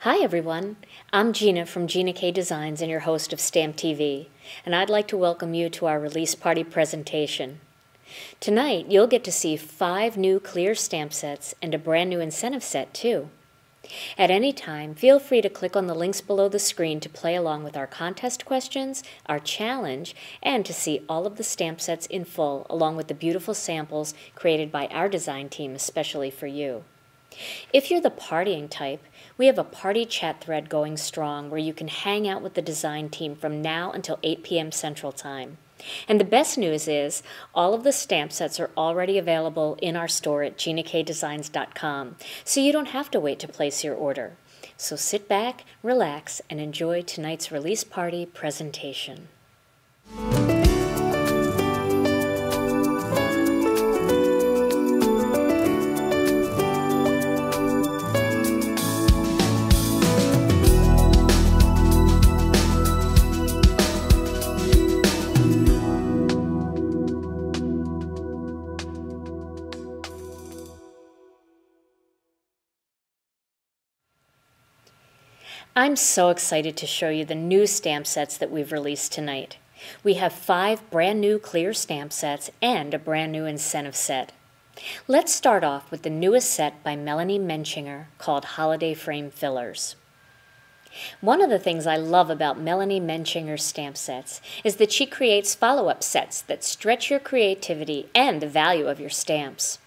Hi everyone, I'm Gina from Gina K Designs and your host of Stamp TV, and I'd like to welcome you to our release party presentation. Tonight you'll get to see 5 new clear stamp sets and a brand new incentive set too. At any time, feel free to click on the links below the screen to play along with our contest questions, our challenge, and to see all of the stamp sets in full along with the beautiful samples created by our design team especially for you. If you're the partying type, we have a party chat thread going strong where you can hang out with the design team from now until 8 p.m. Central Time. And the best news is, all of the stamp sets are already available in our store at ginakdesigns.com, so you don't have to wait to place your order. So sit back, relax, and enjoy tonight's release party presentation. I'm so excited to show you the new stamp sets that we've released tonight. We have 5 brand new clear stamp sets and a brand new incentive set. Let's start off with the newest set by Melanie Menchinger called Holiday Frame Fillers. One of the things I love about Melanie Menchinger's stamp sets is that she creates follow-up sets that stretch your creativity and the value of your stamps.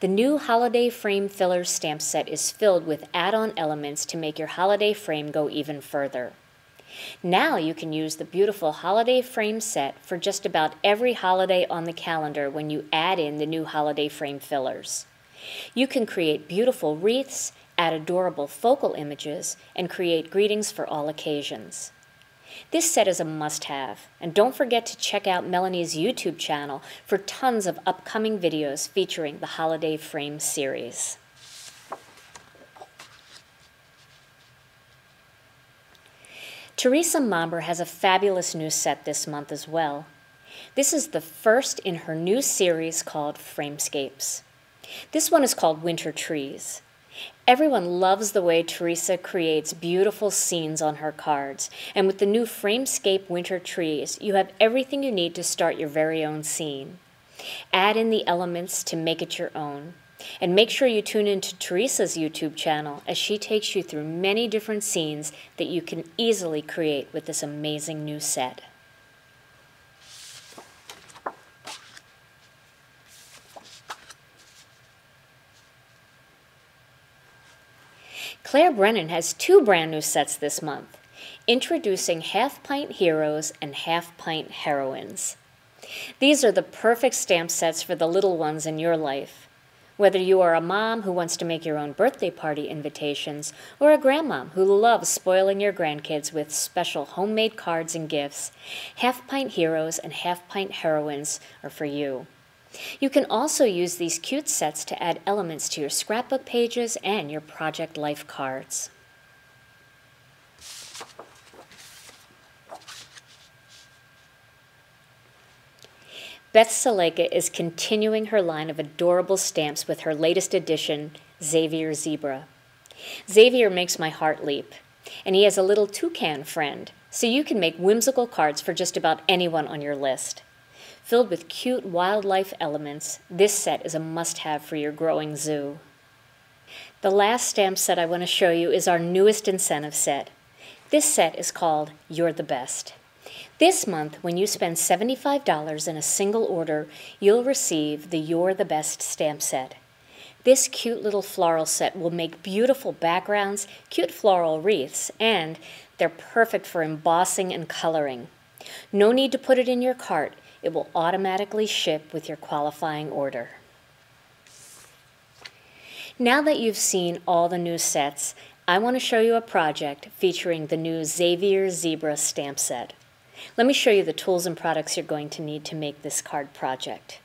The new Holiday Frame Fillers stamp set is filled with add-on elements to make your holiday frame go even further. Now you can use the beautiful holiday frame set for just about every holiday on the calendar when you add in the new Holiday Frame Fillers. You can create beautiful wreaths, add adorable focal images, and create greetings for all occasions. This set is a must-have, and don't forget to check out Melanie's YouTube channel for tons of upcoming videos featuring the Holiday Frame series. Teresa Momber has a fabulous new set this month as well. This is the first in her new series called Framescapes. This one is called Winter Trees. Everyone loves the way Teresa creates beautiful scenes on her cards, and with the new Framescape Winter Trees, you have everything you need to start your very own scene. Add in the elements to make it your own, and make sure you tune into Teresa's YouTube channel as she takes you through many different scenes that you can easily create with this amazing new set. Claire Brennan has 2 brand new sets this month, introducing Half Pint Heroes and Half Pint Heroines. These are the perfect stamp sets for the little ones in your life. Whether you are a mom who wants to make your own birthday party invitations, or a grandmom who loves spoiling your grandkids with special homemade cards and gifts, Half Pint Heroes and Half Pint Heroines are for you. You can also use these cute sets to add elements to your scrapbook pages and your project life cards. Beth Saleka is continuing her line of adorable stamps with her latest edition, Xavier Zebra. Xavier makes my heart leap, and he has a little toucan friend, so you can make whimsical cards for just about anyone on your list. Filled with cute wildlife elements, this set is a must-have for your growing zoo. The last stamp set I want to show you is our newest incentive set. This set is called You're the Best. This month, when you spend $75 in a single order, you'll receive the You're the Best stamp set. This cute little floral set will make beautiful backgrounds, cute floral wreaths, and they're perfect for embossing and coloring. No need to put it in your cart. It will automatically ship with your qualifying order. Now that you've seen all the new sets, I want to show you a project featuring the new Xavier Zebra stamp set. Let me show you the tools and products you're going to need to make this card project.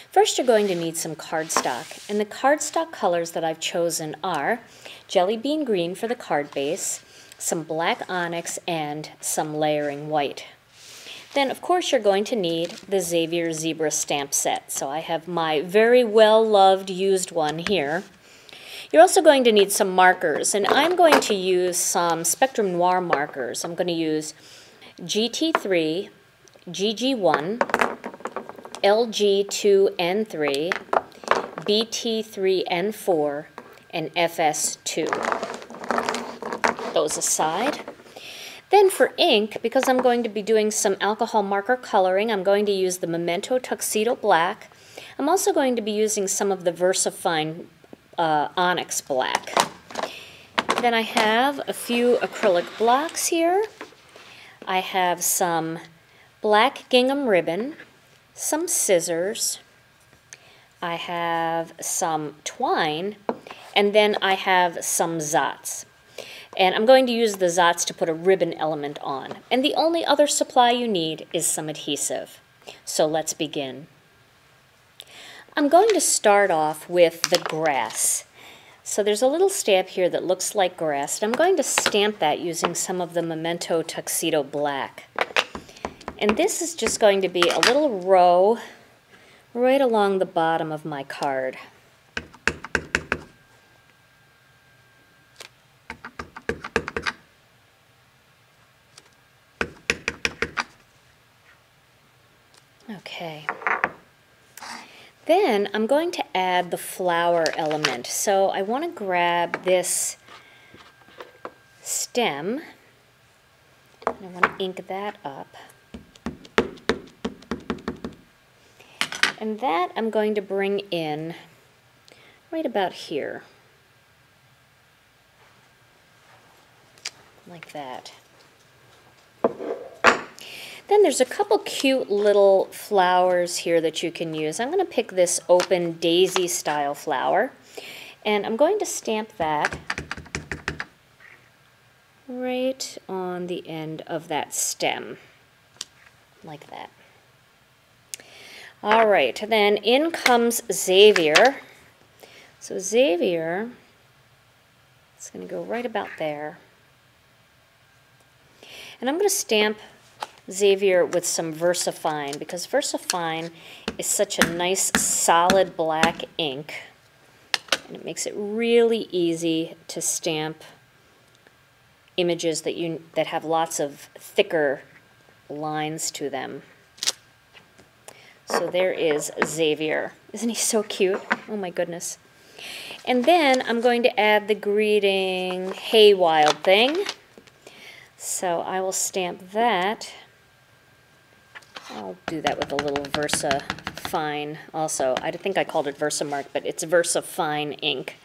First, you're going to need some cardstock, and the cardstock colors that I've chosen are Jelly Bean Green for the card base, some black onyx, and some layering white. Then, of course, you're going to need the Xavier Zebra stamp set. So I have my very well-loved used one here. You're also going to need some markers, and I'm going to use some Spectrum Noir markers. I'm going to use GT3, GG1, LG2N3, BT3N4, and FS2. Those aside. Then for ink, because I'm going to be doing some alcohol marker coloring, I'm going to use the Memento Tuxedo Black. I'm also going to be using some of the VersaFine Onyx Black. Then I have a few acrylic blocks here. I have some black gingham ribbon, some scissors, I have some twine, and then I have some Zots. And I'm going to use the Zots to put a ribbon element on. And the only other supply you need is some adhesive. So let's begin. I'm going to start off with the grass. So there's a little stamp here that looks like grass, and I'm going to stamp that using some of the Memento Tuxedo Black. And this is just going to be a little row right along the bottom of my card. Okay. Then I'm going to add the flower element. So I want to grab this stem, and I want to ink that up. And that I'm going to bring in right about here, like that. Then there's a couple cute little flowers here that you can use. I'm going to pick this open daisy style flower, and I'm going to stamp that right on the end of that stem, like that. All right, then in comes Xavier. So Xavier, it's going to go right about there. And I'm going to stamp Xavier with some VersaFine, because VersaFine is such a nice solid black ink, and it makes it really easy to stamp images that have lots of thicker lines to them. So there is Xavier. Isn't he so cute? Oh my goodness. And then I'm going to add the greeting, "Hey Wild Thing." So I will stamp that. I'll do that with a little VersaFine also. I think I called it Versamark, but it's VersaFine ink.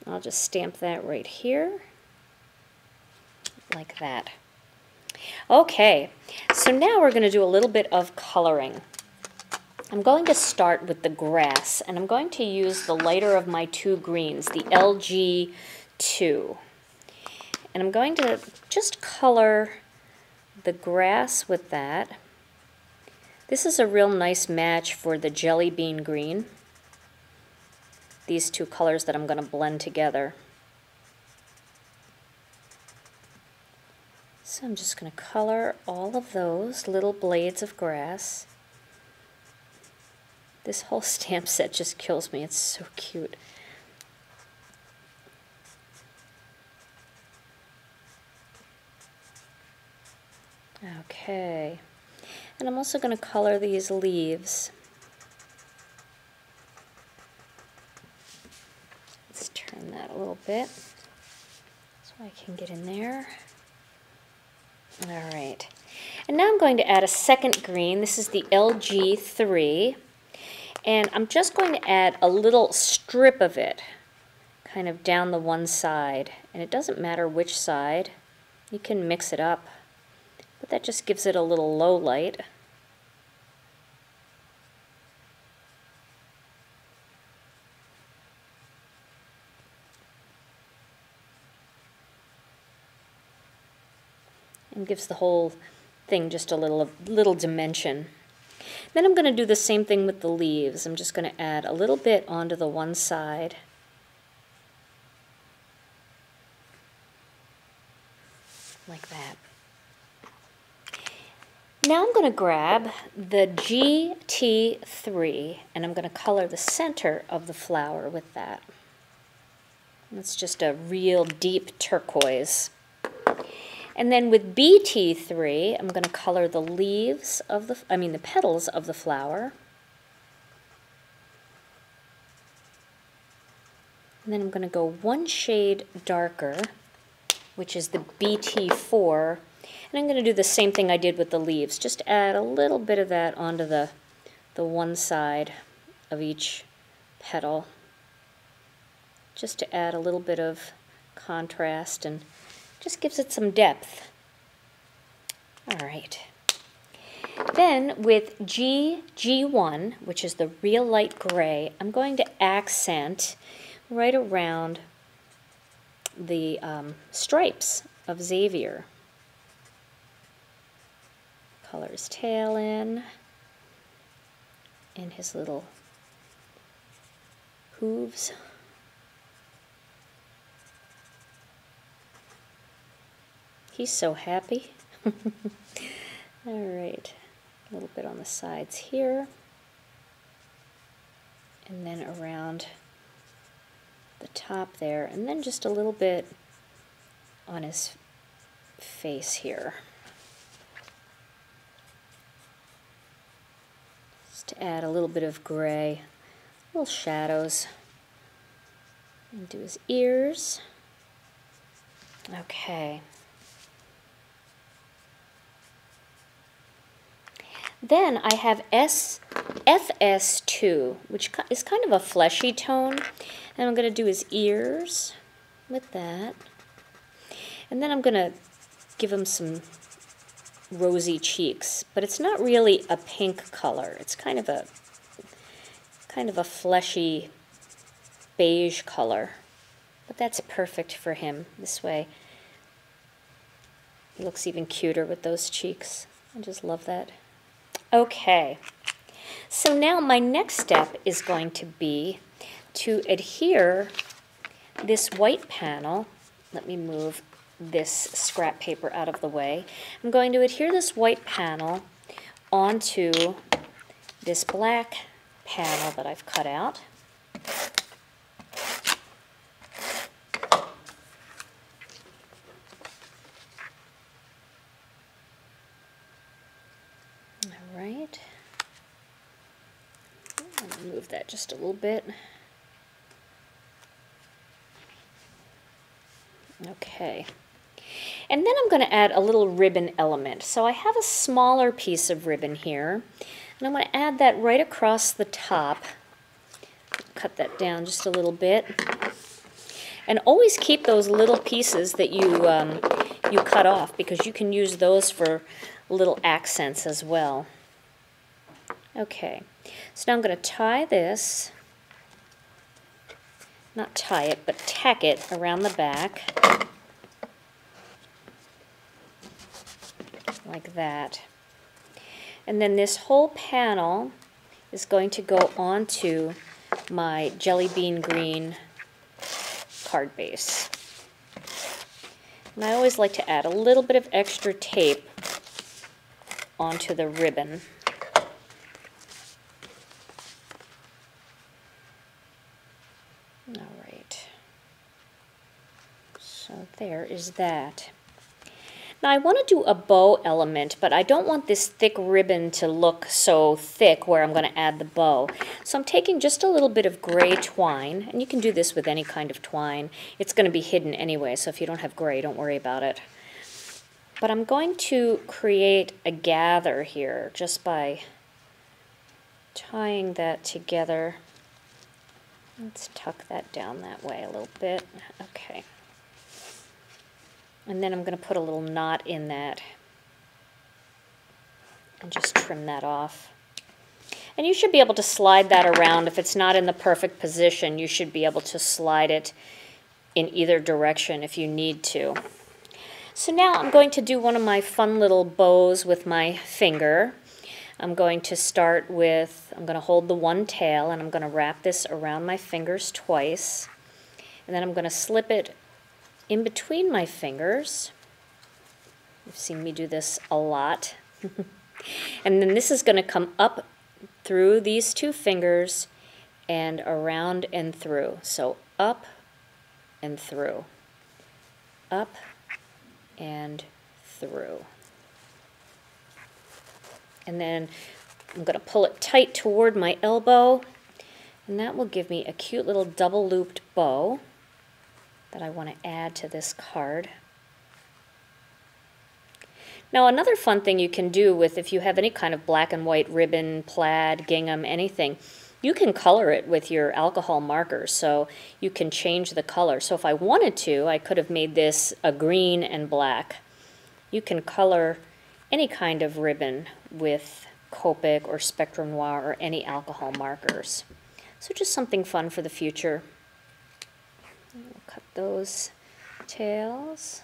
I'll just stamp that right here, like that. Okay, so now we're going to do a little bit of coloring. I'm going to start with the grass, and I'm going to use the lighter of my two greens, the LG2. And I'm going to just color the grass with that. This is a real nice match for the jelly bean green. These two colors that I'm going to blend together. So I'm just going to color all of those little blades of grass. This whole stamp set just kills me. It's so cute. Okay. And I'm also going to color these leaves. Let's turn that a little bit so I can get in there. All right. And now I'm going to add a second green. This is the LG3. And I'm just going to add a little strip of it, kind of down the one side. And it doesn't matter which side. You can mix it up. But that just gives it a little low light. And gives the whole thing just a little dimension. Then I'm going to do the same thing with the leaves. I'm just going to add a little bit onto the one side. Like that. Now I'm going to grab the GT3 and I'm going to color the center of the flower with that. It's just a real deep turquoise. And then with BT3, I'm going to color the leaves of the petals of the flower. And then I'm going to go one shade darker, which is the BT4. And I'm going to do the same thing I did with the leaves. Just add a little bit of that onto the one side of each petal. Just to add a little bit of contrast and just gives it some depth. All right. Then with G1, which is the real light gray, I'm going to accent right around the stripes of Xavier. Color his tail in and his little hooves. He's so happy. All right, a little bit on the sides here, and then around the top there, and then just a little bit on his face here. Just to add a little bit of gray, little shadows, and do his ears. Okay. Then I have FS2, which is kind of a fleshy tone. And I'm going to do his ears with that. And then I'm going to give him some rosy cheeks. But it's not really a pink color. It's kind of a fleshy beige color. But that's perfect for him this way. He looks even cuter with those cheeks. I just love that. Okay, so now my next step is going to be to adhere this white panel. Let me move this scrap paper out of the way. I'm going to adhere this white panel onto this black panel that I've cut out. Right. I'm going to move that just a little bit. Okay. And then I'm going to add a little ribbon element. So I have a smaller piece of ribbon here, and I'm going to add that right across the top. Cut that down just a little bit. And always keep those little pieces that you cut off, because you can use those for little accents as well. Okay, so now I'm going to tie this, not tie it, but tack it around the back, like that. And then this whole panel is going to go onto my jelly bean green card base. And I always like to add a little bit of extra tape onto the ribbon. All right. So there is that. Now I want to do a bow element, but I don't want this thick ribbon to look so thick where I'm going to add the bow. So I'm taking just a little bit of gray twine, and you can do this with any kind of twine. It's going to be hidden anyway, so if you don't have gray, don't worry about it. But I'm going to create a gather here just by tying that together. Let's tuck that down that way a little bit. Okay. And then I'm going to put a little knot in that and just trim that off. And you should be able to slide that around. If it's not in the perfect position, you should be able to slide it in either direction if you need to. So now I'm going to do one of my fun little bows with my finger. I'm going to start with, I'm going to hold the one tail, and I'm going to wrap this around my fingers twice. And then I'm going to slip it in between my fingers. You've seen me do this a lot. And then this is going to come up through these two fingers and around and through. So up and through. Up and through. And then I'm going to pull it tight toward my elbow, and that will give me a cute little double looped bow that I want to add to this card. Now another fun thing you can do with, if you have any kind of black and white ribbon, plaid, gingham, anything, you can color it with your alcohol markers, so you can change the color. So if I wanted to, I could have made this a green and black. You can color any kind of ribbon with Copic or Spectrum Noir or any alcohol markers. So just something fun for the future. We'll cut those tails.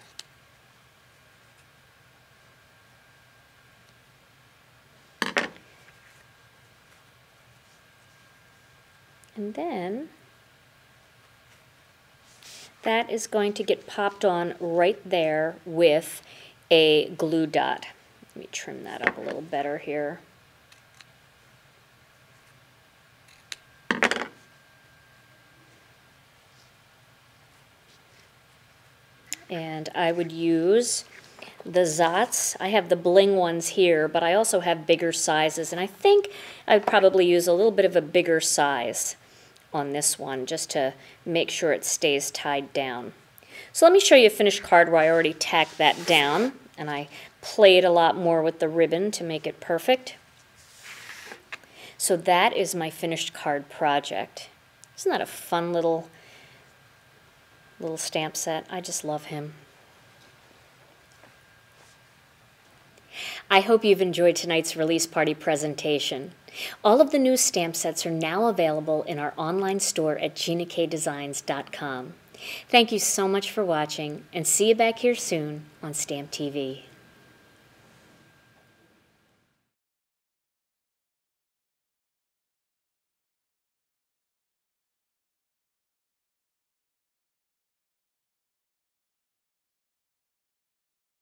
And then that is going to get popped on right there with a glue dot. Let me trim that up a little better here. And I would use the Zots. I have the bling ones here, but I also have bigger sizes, and I think I'd probably use a little bit of a bigger size on this one just to make sure it stays tied down. So let me show you a finished card where I already tacked that down, and I played a lot more with the ribbon to make it perfect. So that is my finished card project. Isn't that a fun little stamp set? I just love him. I hope you've enjoyed tonight's release party presentation. All of the new stamp sets are now available in our online store at GinaKDesigns.com. Thank you so much for watching, and see you back here soon on Stamp TV.